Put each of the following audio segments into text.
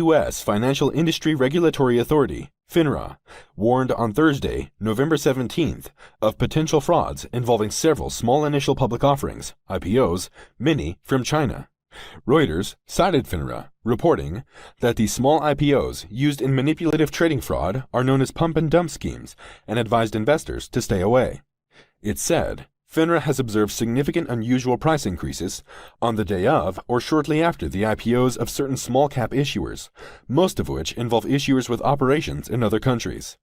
U.S. Financial Industry Regulatory Authority, FINRA, warned on Thursday, November 17th, of potential frauds involving several small initial public offerings, IPOs, many from China. Reuters cited FINRA, reporting that these small IPOs used in manipulative trading fraud are known as pump and dump schemes and advised investors to stay away. It said, FINRA has observed significant unusual price increases on the day of or shortly after the IPOs of certain small-cap issuers, most of which involve issuers with operations in other countries.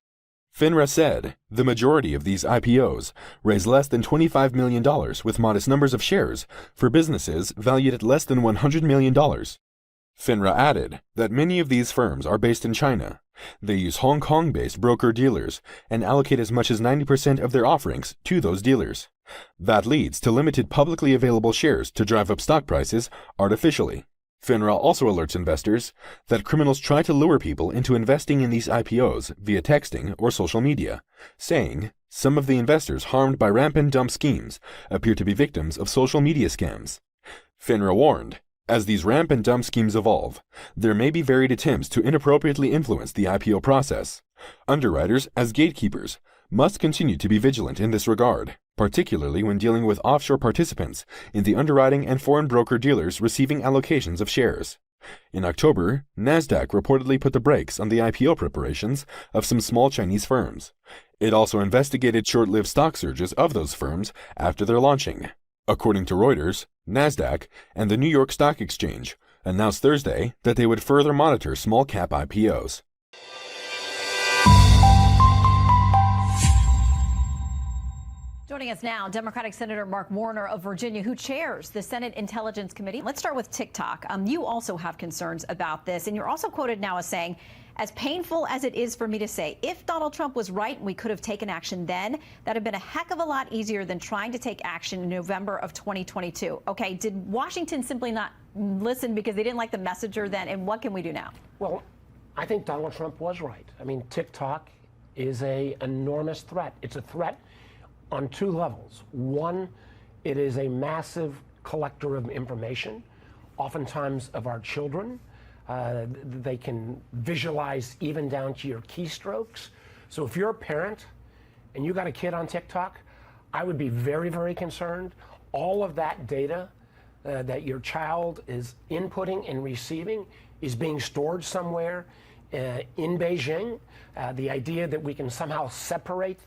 FINRA said the majority of these IPOs raise less than $25 million with modest numbers of shares for businesses valued at less than $100 million. FINRA added that many of these firms are based in China. They use Hong Kong-based broker-dealers and allocate as much as 90% of their offerings to those dealers. That leads to limited publicly available shares to drive up stock prices artificially. FINRA also alerts investors that criminals try to lure people into investing in these IPOs via texting or social media, saying some of the investors harmed by rampant dump schemes appear to be victims of social media scams. FINRA warned, as these rampant dump schemes evolve, there may be varied attempts to inappropriately influence the IPO process. Underwriters, as gatekeepers, must continue to be vigilant in this regard, particularly when dealing with offshore participants in the underwriting and foreign broker-dealers receiving allocations of shares. In October, NASDAQ reportedly put the brakes on the IPO preparations of some small Chinese firms. It also investigated short-lived stock surges of those firms after their launching. According to Reuters, NASDAQ and the New York Stock Exchange announced Thursday that they would further monitor small-cap IPOs. Joining us now, Democratic Senator Mark Warner of Virginia, who chairs the Senate Intelligence Committee. Let's start with TikTok. You also have concerns about this, and you're also quoted now as saying, as painful as it is for me to say, if Donald Trump was right and we could have taken action then, that would have been a heck of a lot easier than trying to take action in November of 2022. Okay, did Washington simply not listen because they didn't like the messenger then, and what can we do now? Well, I think Donald Trump was right. I mean, TikTok is an enormous threat. It's a threat on two levels. One, it is a massive collector of information, oftentimes of our children. They can visualize even down to your keystrokes. So if you're a parent and you got a kid on TikTok, I would be very, very concerned. All of that data that your child is inputting and receiving is being stored somewhere in Beijing. The idea that we can somehow separate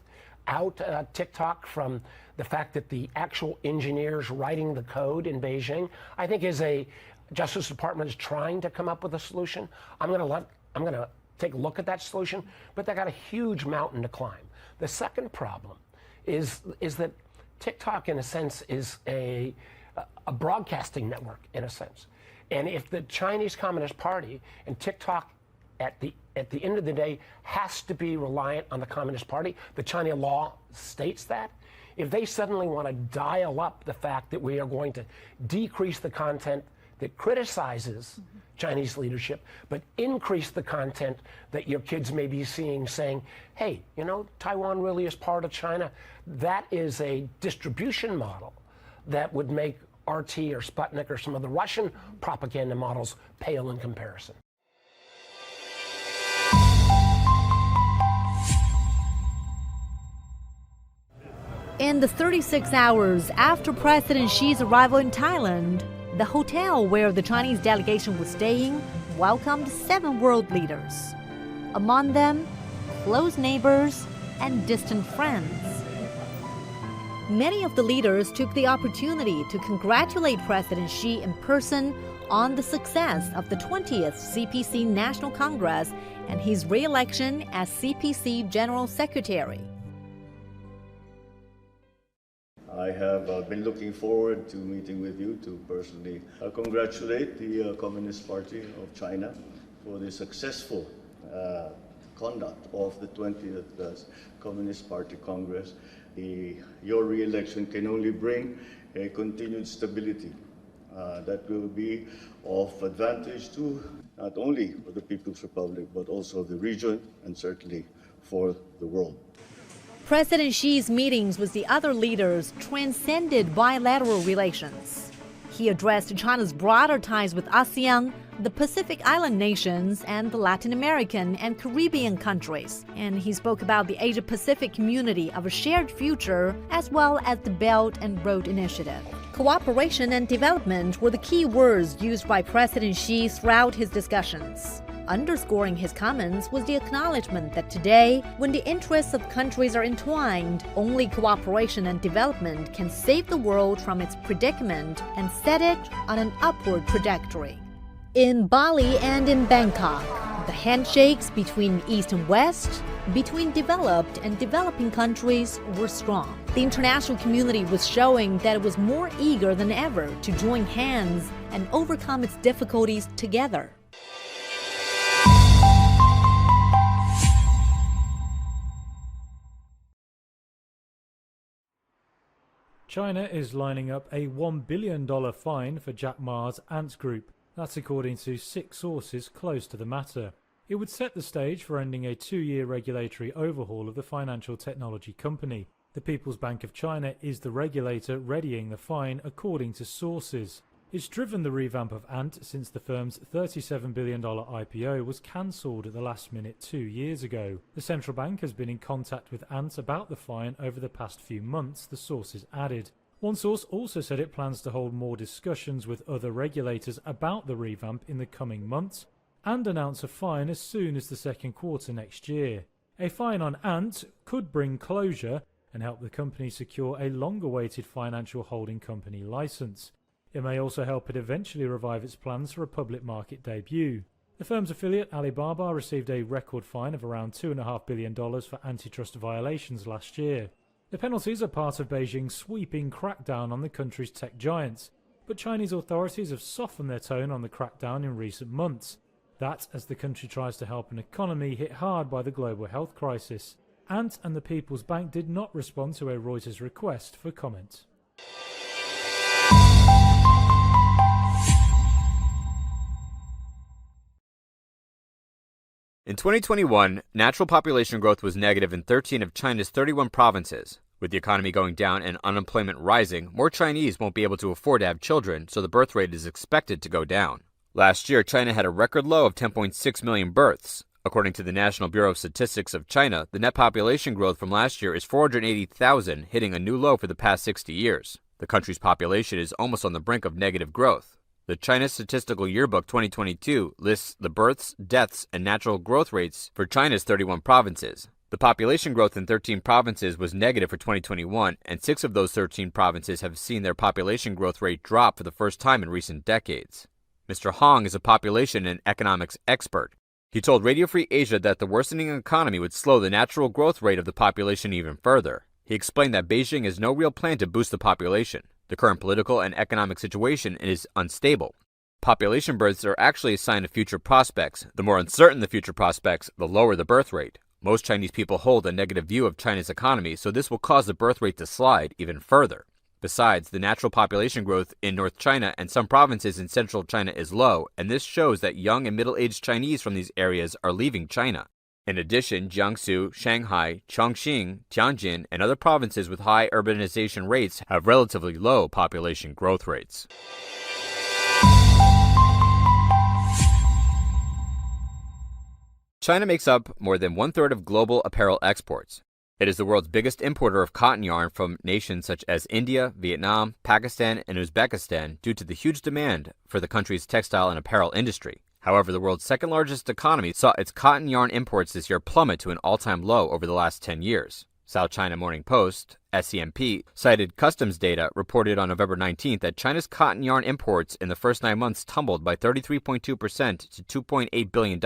out TikTok from the fact that the actual engineers writing the code in Beijing, I think is a Justice Department is trying to come up with a solution. I'm going to take a look at that solution, but they got a huge mountain to climb. The second problem is that TikTok, in a sense, is a broadcasting network, in a sense. And if the Chinese Communist Party and TikTok at the end of the day has to be reliant on the Communist Party, the China law states that. If they suddenly want to dial up the fact that we are going to decrease the content that criticizes Chinese leadership, but increase the content that your kids may be seeing saying, hey, you know, Taiwan really is part of China, that is a distribution model that would make RT or Sputnik or some of the Russian propaganda models pale in comparison. In the 36 hours after President Xi's arrival in Thailand, the hotel where the Chinese delegation was staying welcomed 7 world leaders. Among them, close neighbors and distant friends. Many of the leaders took the opportunity to congratulate President Xi in person on the success of the 20th CPC National Congress and his re-election as CPC General Secretary. I have been looking forward to meeting with you to personally congratulate the Communist Party of China for the successful conduct of the 20th Communist Party Congress. Your re-election can only bring a continued stability that will be of advantage to not only for the People's Republic, but also the region and certainly for the world. President Xi's meetings with the other leaders transcended bilateral relations. He addressed China's broader ties with ASEAN, the Pacific Island nations, and the Latin American and Caribbean countries. And he spoke about the Asia-Pacific community of a shared future, as well as the Belt and Road Initiative. Cooperation and development were the key words used by President Xi throughout his discussions. Underscoring his comments was the acknowledgement that today, when the interests of countries are entwined, only cooperation and development can save the world from its predicament and set it on an upward trajectory. In Bali and in Bangkok, the handshakes between East and West, between developed and developing countries were strong. The international community was showing that it was more eager than ever to join hands and overcome its difficulties together. China is lining up a $1 billion fine for Jack Ma's Ant Group. That's according to 6 sources close to the matter. It would set the stage for ending a 2-year regulatory overhaul of the financial technology company. The People's Bank of China is the regulator readying the fine, according to sources. It's driven the revamp of Ant since the firm's $37 billion IPO was cancelled at the last minute 2 years ago. The central bank has been in contact with Ant about the fine over the past few months, the sources added. One source also said it plans to hold more discussions with other regulators about the revamp in the coming months and announce a fine as soon as the second quarter next year. A fine on Ant could bring closure and help the company secure a long-awaited financial holding company license. It may also help it eventually revive its plans for a public market debut. The firm's affiliate Alibaba received a record fine of around $2.5 billion for antitrust violations last year. The penalties are part of Beijing's sweeping crackdown on the country's tech giants, but Chinese authorities have softened their tone on the crackdown in recent months. That as the country tries to help an economy hit hard by the global health crisis. Ant and the People's Bank did not respond to a Reuters request for comment. In 2021, natural population growth was negative in 13 of China's 31 provinces. With the economy going down and unemployment rising, more Chinese won't be able to afford to have children, so the birth rate is expected to go down. Last year, China had a record low of 10.6 million births. According to the National Bureau of Statistics of China, the net population growth from last year is 480,000, hitting a new low for the past 60 years. The country's population is almost on the brink of negative growth. The China Statistical Yearbook 2022 lists the births, deaths, and natural growth rates for China's 31 provinces. The population growth in 13 provinces was negative for 2021, and 6 of those 13 provinces have seen their population growth rate drop for the first time in recent decades. Mr. Hong is a population and economics expert. He told Radio Free Asia that the worsening economy would slow the natural growth rate of the population even further. He explained that Beijing has no real plan to boost the population. The current political and economic situation is unstable. Population births are actually a sign of future prospects. The more uncertain the future prospects, the lower the birth rate. Most Chinese people hold a negative view of China's economy, so this will cause the birth rate to slide even further. Besides, the natural population growth in North China and some provinces in central China is low, and this shows that young and middle-aged Chinese from these areas are leaving China. In addition, Jiangsu, Shanghai, Chongqing, Tianjin, and other provinces with high urbanization rates have relatively low population growth rates. China makes up more than 1/3 of global apparel exports. It is the world's biggest importer of cotton yarn from nations such as India, Vietnam, Pakistan, and Uzbekistan due to the huge demand for the country's textile and apparel industry. However, the world's second-largest economy saw its cotton yarn imports this year plummet to an all-time low over the last 10 years. South China Morning Post, SCMP, cited customs data reported on November 19th that China's cotton yarn imports in the first 9 months tumbled by 33.2% to $2.8 billion,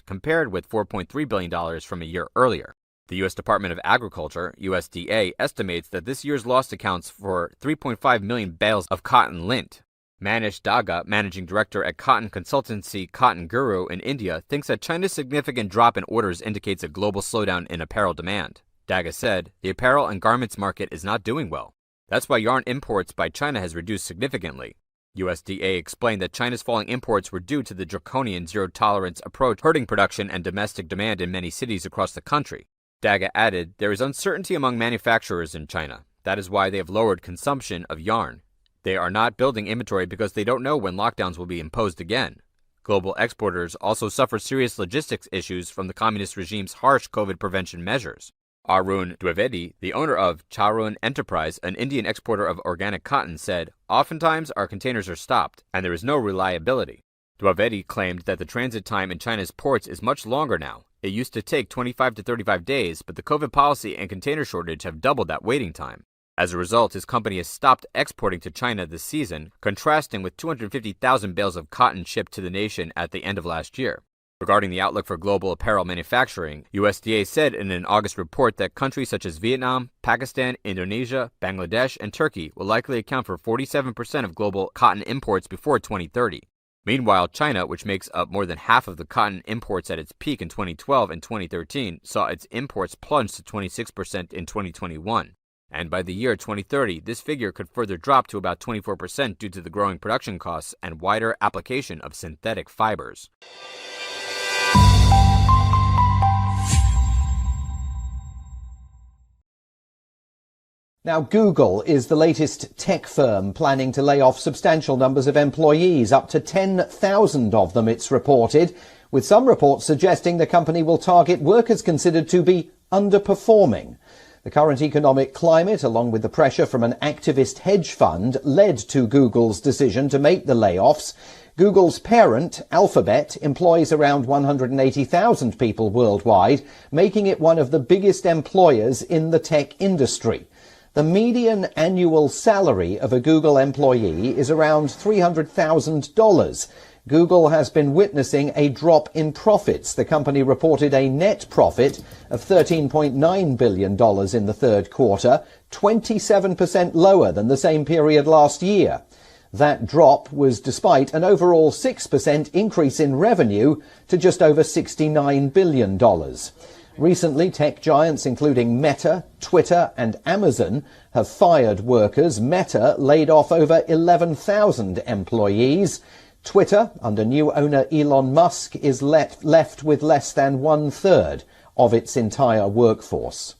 compared with $4.3 billion from a year earlier. The U.S. Department of Agriculture, USDA, estimates that this year's loss accounts for 3.5 million bales of cotton lint. Manish Daga, managing director at cotton consultancy Cotton Guru in India, thinks that China's significant drop in orders indicates a global slowdown in apparel demand. Daga said, the apparel and garments market is not doing well. That's why yarn imports by China has reduced significantly. USDA explained that China's falling imports were due to the draconian zero-tolerance approach hurting production and domestic demand in many cities across the country. Daga added, there is uncertainty among manufacturers in China. That is why they have lowered consumption of yarn. They are not building inventory because they don't know when lockdowns will be imposed again. Global exporters also suffer serious logistics issues from the communist regime's harsh COVID prevention measures. Arun Dwivedi, the owner of Charun Enterprise, an Indian exporter of organic cotton, said, "Oftentimes our containers are stopped, and there is no reliability." Dwivedi claimed that the transit time in China's ports is much longer now. It used to take 25 to 35 days, but the COVID policy and container shortage have doubled that waiting time. As a result, his company has stopped exporting to China this season, contrasting with 250,000 bales of cotton shipped to the nation at the end of last year. Regarding the outlook for global apparel manufacturing, USDA said in an August report that countries such as Vietnam, Pakistan, Indonesia, Bangladesh, and Turkey will likely account for 47% of global cotton imports before 2030. Meanwhile, China, which makes up more than half of the cotton imports at its peak in 2012 and 2013, saw its imports plunge to 26% in 2021. And by the year 2030, this figure could further drop to about 24% due to the growing production costs and wider application of synthetic fibers. Now, Google is the latest tech firm planning to lay off substantial numbers of employees, up to 10,000 of them, it's reported, with some reports suggesting the company will target workers considered to be underperforming. The current economic climate, along with the pressure from an activist hedge fund, led to Google's decision to make the layoffs. Google's parent, Alphabet, employs around 180,000 people worldwide, making it one of the biggest employers in the tech industry. The median annual salary of a Google employee is around $300,000. Google has been witnessing a drop in profits. The company reported a net profit of $13.9 billion in the third quarter, 27% lower than the same period last year. That drop was despite an overall 6% increase in revenue to just over $69 billion. Recently, tech giants including Meta, Twitter and Amazon have fired workers. Meta laid off over 11,000 employees. Twitter, under new owner Elon Musk, is left with less than 1/3 of its entire workforce.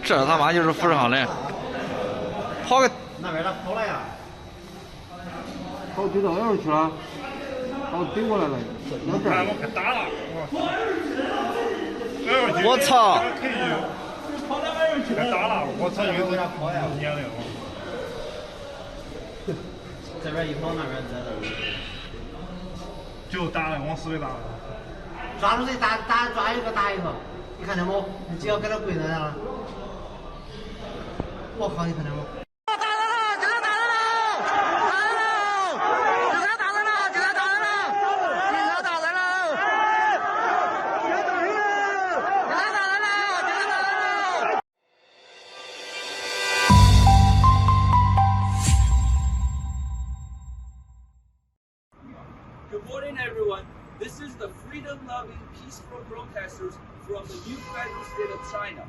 这他妈就是扶上来，跑个那边他跑了呀，跑丢到哪儿去了？跑丢过来了，到这儿。我打了，我操！跑到哪儿去了？打了，我操！又在跑呀！这边一跑，那边在那。就打了，往死里打了。抓住谁抓一个打一个，你看见没？你只要给他跪在那了。我靠，你看见没？Good morning, everyone. This is the freedom-loving, peaceful protesters from the new federal state of China.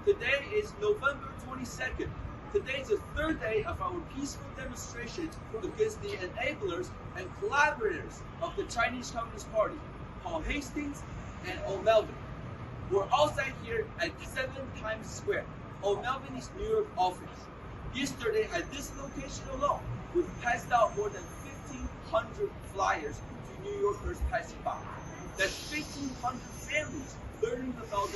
Today is November 22nd. Today is the third day of our peaceful demonstrations against the enablers and collaborators of the Chinese Communist Party, Paul Hastings and O'Melveny. We're outside here at 7 Times Square, O'Melveny's New York office. Yesterday at this location alone, we've passed out more than 1,500 flyers to New Yorkers passing by. That's 1,500 families learning about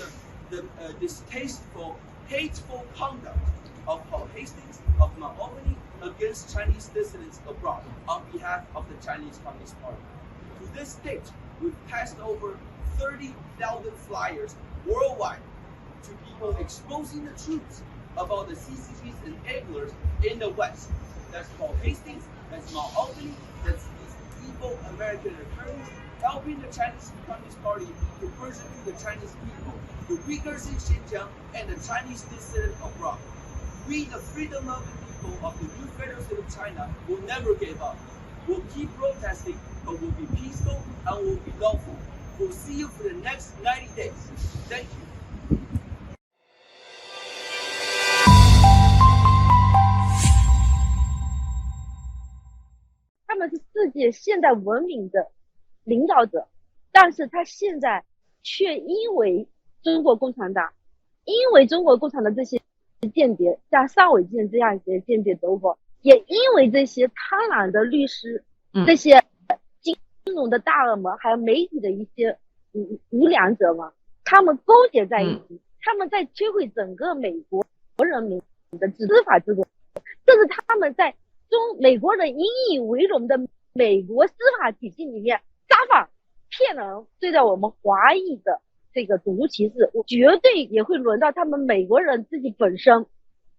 the distasteful, hateful conduct of Paul Hastings, of O'Melveny, and against Chinese dissidents abroad on behalf of the Chinese Communist Party. To this date, we've passed over 30,000 flyers worldwide to people exposing the truth about the CCP's enablers in the West. That's Paul Hastings, that's Mao Albany, that's these evil American attorneys helping the Chinese Communist Party to persecute the Chinese people, the Uyghurs in Xinjiang, and the Chinese dissidents abroad. We, the freedom-loving people of the new federal state of China, will never give up. We'll keep protesting, but we'll be peaceful and we'll be lawful. We'll see you for the next 90 days. Thank you. 他们是世界现代文明的领导者，但是他现在却因为中国共产党，因为中国共产党这些间谍，像尚伟健这样一些间谍走狗，也因为这些贪婪的律师，这些金融的大鳄们，还有媒体的一些无良者们，他们勾结在一起，他们在摧毁整个美国人民的司法制度，这是他们在美国人引以为荣的美国司法体系里面撒谎骗人，对待我们华裔的这个种族歧视，绝对也会轮到他们美国人自己本身。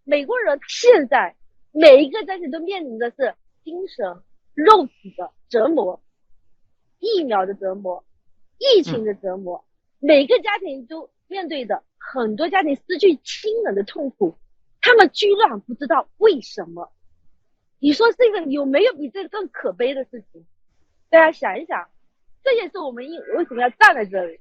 美国人现在每一个家庭都面临的是精神肉体的折磨，疫苗的折磨，疫情的折磨，每个家庭都面对的很多家庭失去亲人的痛苦，他们居然不知道为什么。你说这个有没有比这个更可悲的事情？大家想一想，这也是我们为什么要站在这里。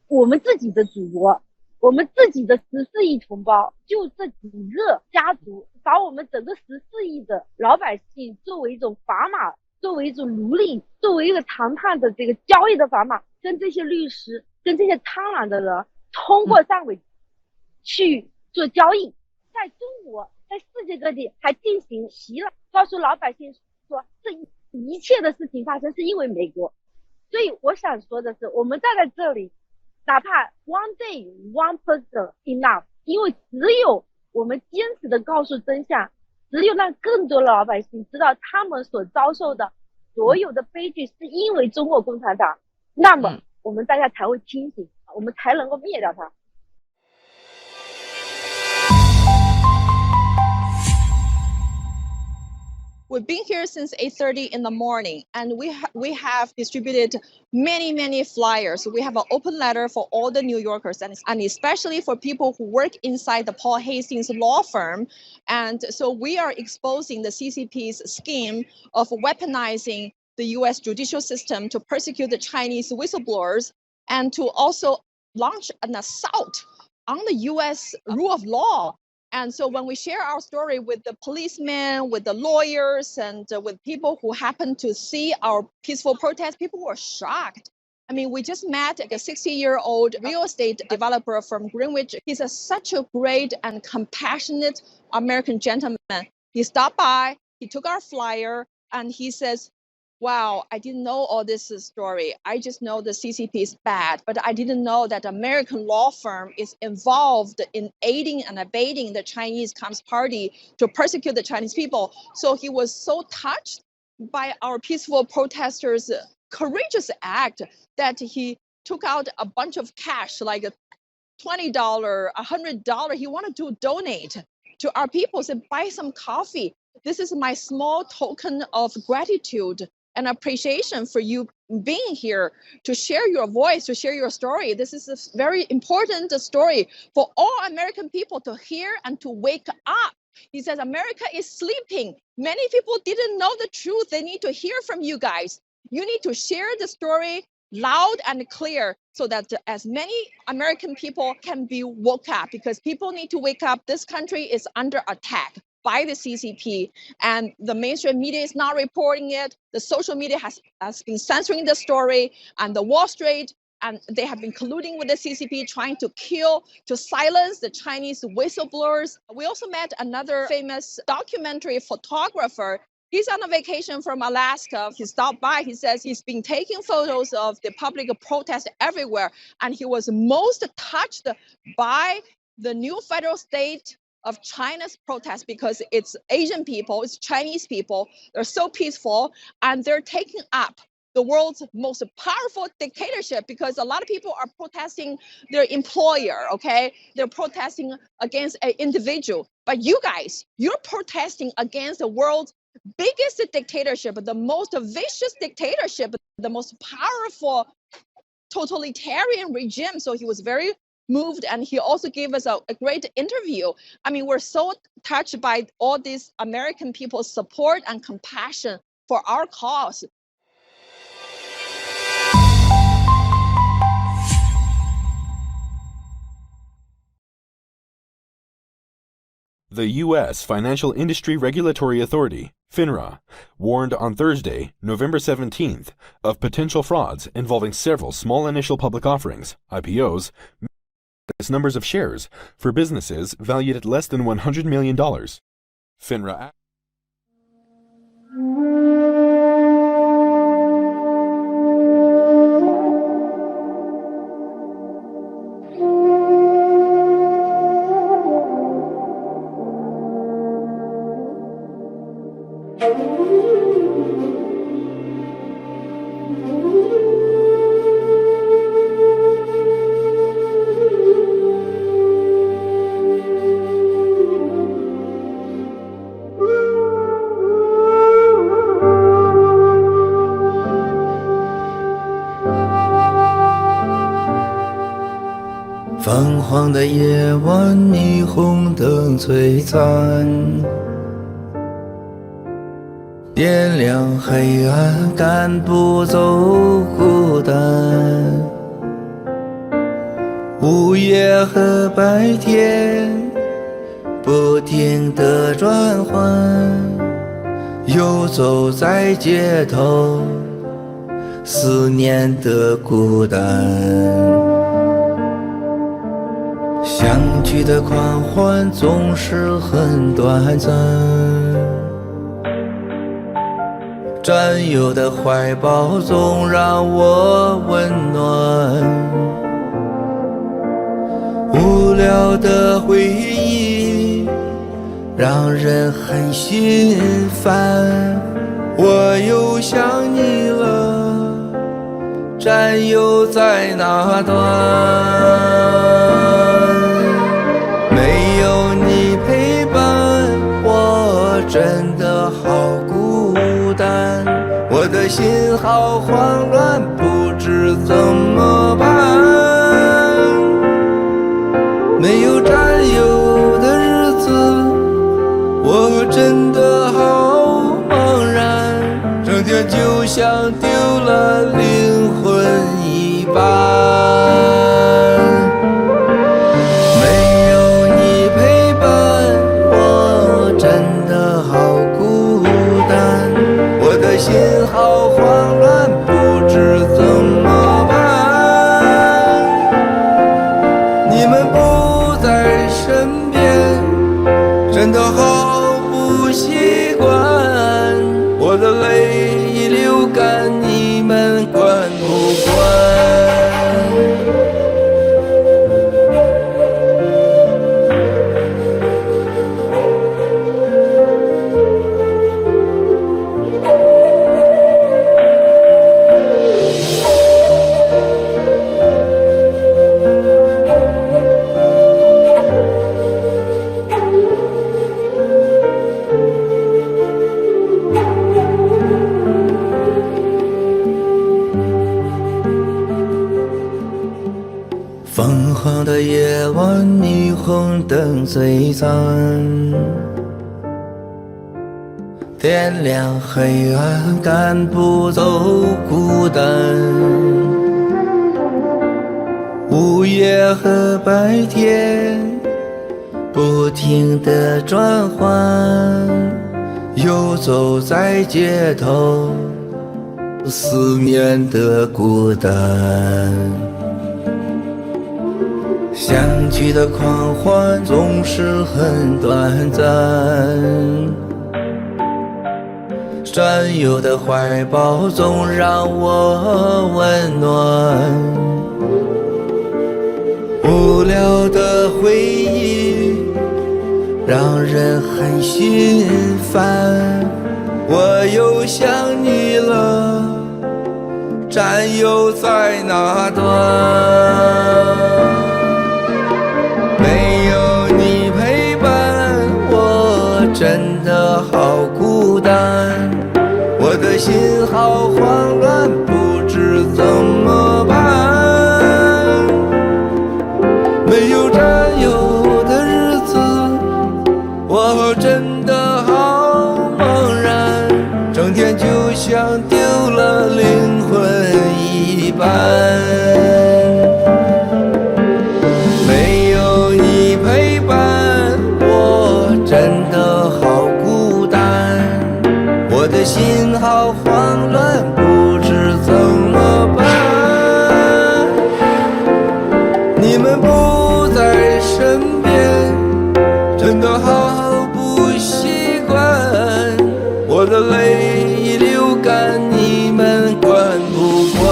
我们自己的祖国，我们自己的14亿同胞，就这几个家族，把我们整个14亿的老百姓作为一种砝码，作为一种奴隶，作为一个谈判的这个交易的砝码，跟这些律师，跟这些贪婪的人，通过上位去做交易。在中国，在世界各地还进行洗脑，告诉老百姓说这一切的事情发生是因为美国。所以我想说的是，我们站在这里，哪怕 one day one person enough， 因为只有我们坚持的告诉真相，只有让更多的老百姓知道他们所遭受的所有的悲剧是因为中国共产党，那么我们大家才会清醒，我们才能够灭掉它。We've been here since 8:30 in the morning, and we have distributed many flyers. We have an open letter for all the New Yorkers, and especially for people who work inside the Paul Hastings law firm. And so we are exposing the CCP's scheme of weaponizing the U.S. judicial system to persecute the Chinese whistleblowers and to also launch an assault on the U.S. rule of law. And so when we share our story with the policemen, with the lawyers, and with people who happen to see our peaceful protest, people were shocked. I mean, we just met a 60-year-old real estate developer from Greenwich. He's such a great and compassionate American gentleman. He stopped by, he took our flyer, and he says, wow, I didn't know all this story. I just know the CCP is bad, but I didn't know that American law firm is involved in aiding and abetting the Chinese Communist Party to persecute the Chinese people. So he was so touched by our peaceful protesters' courageous act that he took out a bunch of cash, like $20, $100. He wanted to donate to our people, said, buy some coffee. This is my small token of gratitude and appreciation for you being here to share your voice, to share your story. This is a very important story for all American people to hear and to wake up. He says, America is sleeping. Many people didn't know the truth. They need to hear from you guys. You need to share the story loud and clear so that as many American people can be woke up, because people need to wake up. This country is under attack by the CCP, and the mainstream media is not reporting it. The social media has been censoring the story, and the Wall Street, and they have been colluding with the CCP, trying to kill, to silence the Chinese whistleblowers. We also met another famous documentary photographer. He's on a vacation from Alaska. He stopped by. He says he's been taking photos of the public protest everywhere, and he was most touched by the new federal state of China's protest because it's Asian people, it's Chinese people. They're so peaceful and they're taking up the world's most powerful dictatorship because a lot of people are protesting their employer, okay? They're protesting against an individual. But you guys, you're protesting against the world's biggest dictatorship, the most vicious dictatorship, the most powerful totalitarian regime. So he was very moved and he also gave us a great interview. I mean, we're so touched by all these American people's support and compassion for our cause. The U.S. Financial Industry Regulatory Authority, FINRA, warned on Thursday, November 17th, of potential frauds involving several small initial public offerings, IPOs, numbers of shares for businesses valued at less than $100 million. FINRA泛黄的夜晚，霓虹灯璀璨，点亮黑暗，赶不走孤单。午夜和白天不停地转换，游走在街头，思念的孤单。相聚的狂欢总是很短暂，战友的怀抱总让我温暖，无聊的回忆让人很心烦。我又想你了，战友在哪端？没有你陪伴，我真的好孤单，我的心好慌乱，不知怎么办。没有战友的日子，我真的好茫然，整天就像丢了灵魂一般。心好慌乱，不知怎么办。你们不在身边，真的好不习惯。我的泪已流干，你们管不管？泛黄的夜晚，霓虹灯璀璨，点亮黑暗，赶不走孤单。午夜和白天不停地转换，游走在街头，思念的孤单。相聚的狂欢总是很短暂，战友的怀抱总让我温暖，无聊的回忆让人很心烦。我又想你了，战友在哪端？没有你陪伴，我真的好孤单。我的心好慌乱，不知怎么办。没有战友的日子，我真的好茫然，整天就像丢了灵魂一般。没有你陪伴，我真的好孤单。我的心好慌乱，不知怎么办。你们不在身边，真的好不习惯。我的泪已流干，你们管不管？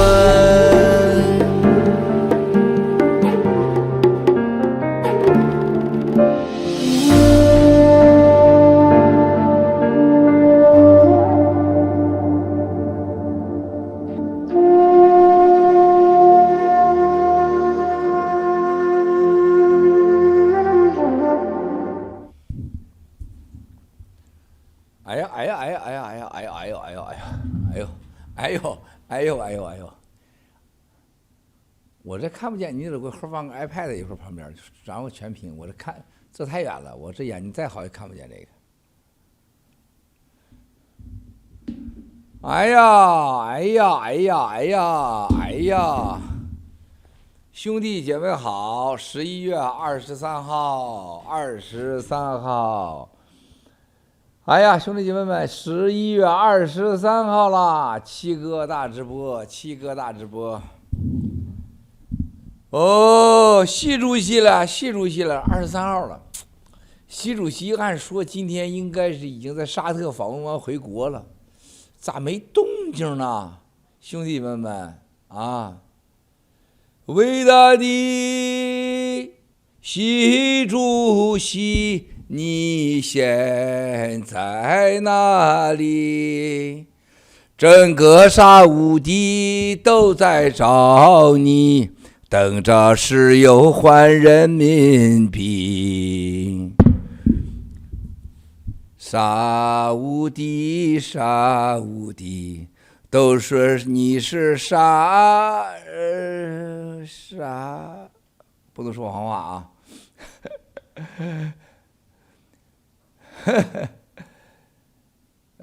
我这看不见，你得给我放个 iPad 一会儿旁边，然后全屏。我这看这太远了，我这眼睛再好也看不见这个。哎呀！兄弟姐妹好！11月23号。哎呀，兄弟姐妹们，11月23号啦！七哥大直播。哦，习主席了，23号了。习主席按说今天应该是已经在沙特访问完回国了，咋没动静呢？兄弟们啊！伟大的习主席，你现在哪里？整个沙乌地都在找你，等着石油换人民币。沙乌地都说你是傻，不能说谎话啊。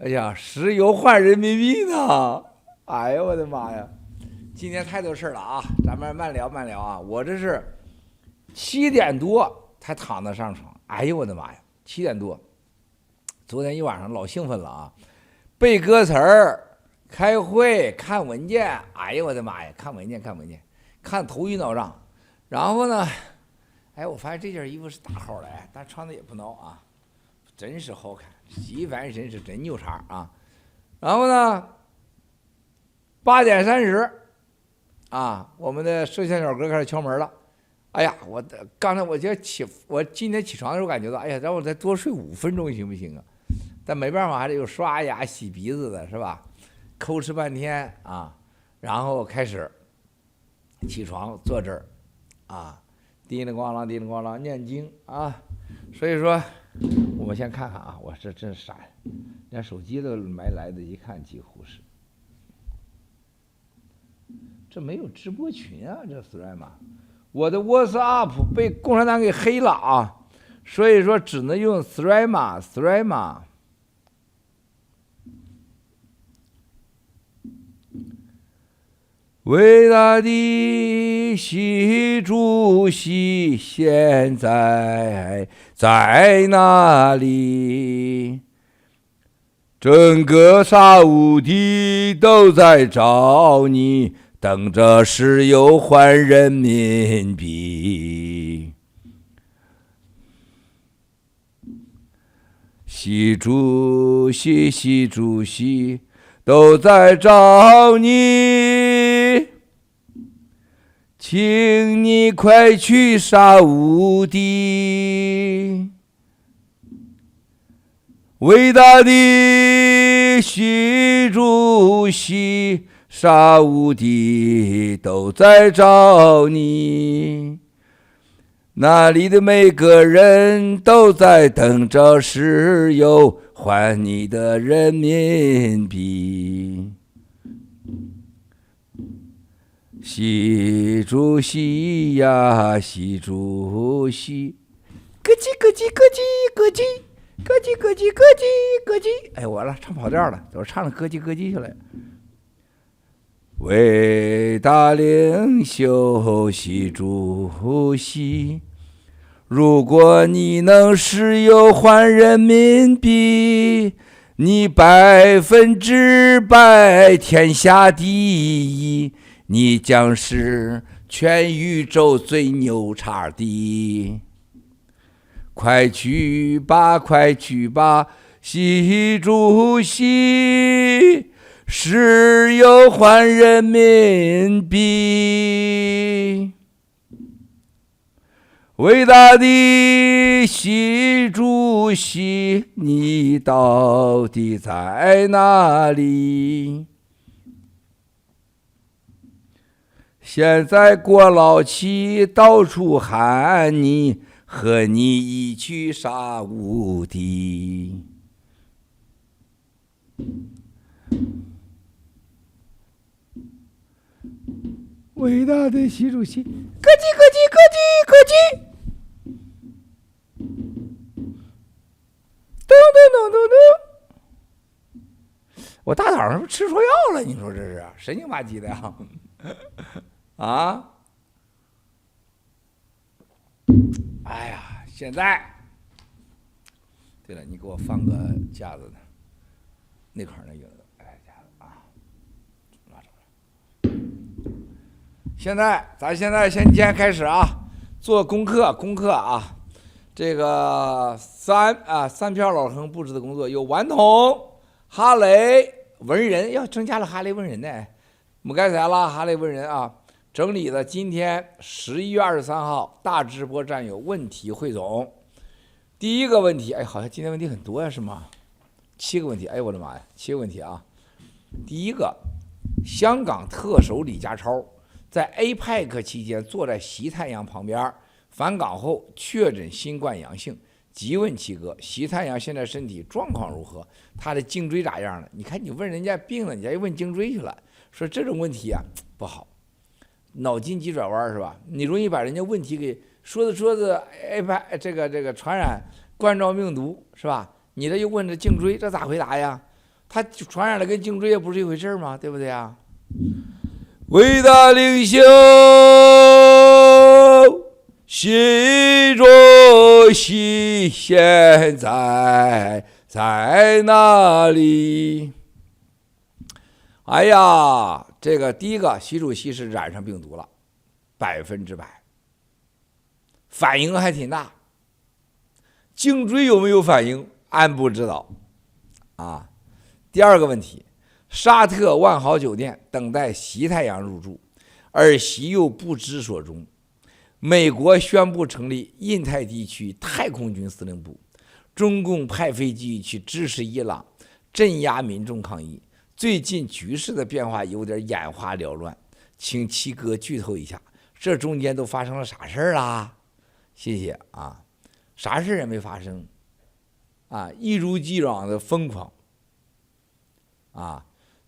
哎呀，石油换人民币呢？哎呀，我的妈呀！今天太多事了啊，咱们慢聊啊。我这是7点多才躺在上床，哎呦我的妈呀，7点多！昨天一晚上老兴奋了啊，背歌词儿、开会、看文件，哎呦我的妈呀，看文件，看头晕脑胀。然后呢，哎，我发现这件衣服是大号的，哎，但穿的也不孬啊，真是好看。习凡神是真牛叉啊！然后呢，8点30啊，我们的摄像小哥开始敲门了。哎呀，刚才我今天起床的时候感觉到，哎呀，让我再多睡5分钟行不行啊？但没办法，还得有刷牙、洗鼻子的是吧？抠哧半天啊，然后开始起床坐这儿啊，叮铃咣啷念经啊。所以说，我们先看看啊，我这真是傻呀，连手机都没来得及看，几乎是。这没有直播群啊，这 Thread 嘛，我的 WhatsApp 被共产党给黑了啊，所以说只能用 Thread 嘛。伟大的习主席现在在哪里？整个沙乌地都在找你，等着石油换人民币。习主席都在找你，请你快去沙乌地。伟大的习主席，沙乌地都在找你，那里的每个人都在等着石油换你的人民币。习主席呀，习主席，咯叽咯叽咯叽咯叽咯叽咯叽咯叽咯叽，哎，完了，唱跑调了，我唱了咯叽咯叽去了。伟大领袖习主席，如果你能石油换人民币，你100%天下第一，你将是全宇宙最牛叉的。快去吧，快去吧，习主席，石油换人民币。伟大的习主席，你到底在哪里？现在过劳期到处喊你，和你一起沙乌地。伟大的习主席，咯叽咯叽咯叽咯叽，噔噔噔噔噔。我大早上是不是吃错药了？你说这是神经吧唧的呀？啊！哎呀，现在，对了，你给我放个架子呢，那块儿那个，哎，架子啊，拿走了。咱现在先开始啊，做功课啊，这个三票老坑布置的工作有顽童、哈雷、文人，要增加了哈雷文人呢，不该才了哈雷文人啊。整理了今天11月23号大直播站有问题汇总。第一个问题，哎，好像今天问题很多呀，是吗？7个问题，哎，我的妈呀，7个问题啊！第一个，香港特首李家超在 APEC 期间坐在习太阳旁边，返港后确诊新冠阳性，急问其哥，习太阳现在身体状况如何？他的颈椎咋样了？你看你问人家病了，你家又问颈椎去了，说这种问题啊不好。脑筋急转弯是吧？你容易把人家问题给说着哎，这个传染冠状病毒是吧？你这又问这颈椎，这咋回答呀？他传染了跟颈椎也不是一回事吗？对不对呀？伟大领袖习主席现在在哪里？哎呀，这个第一个，习主席是染上病毒了，100%，反应还挺大。颈椎有没有反应，俺不知道啊。第二个问题，沙特万豪酒店等待习太阳入住，而习又不知所终。美国宣布成立印太地区太空军司令部，中共派飞机去支持伊朗，镇压民众抗议。最近局势的变化有点眼花缭乱，请七哥剧透一下，这中间都发生了啥事儿啦？谢谢啊，啥事也没发生啊，一如既往的疯狂啊，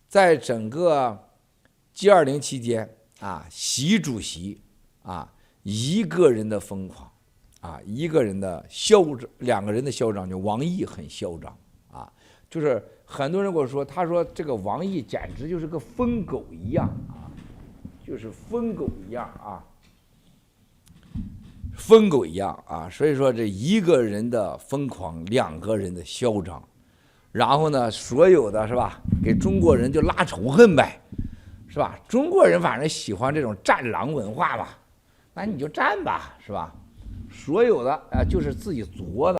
在整个 G20 期间啊，习主席啊一个人的疯狂啊，一个人的嚣张，两个人的嚣张，就王毅很嚣张啊，就是很多人跟我说，他说这个王毅简直就是个疯狗一样啊，就是疯狗一样啊，疯狗一样啊，所以说这一个人的疯狂，两个人的嚣张，然后呢，所有的是吧，给中国人就拉仇恨呗，是吧？中国人反正喜欢这种战狼文化嘛，那你就战吧，是吧？所有的就是自己作的。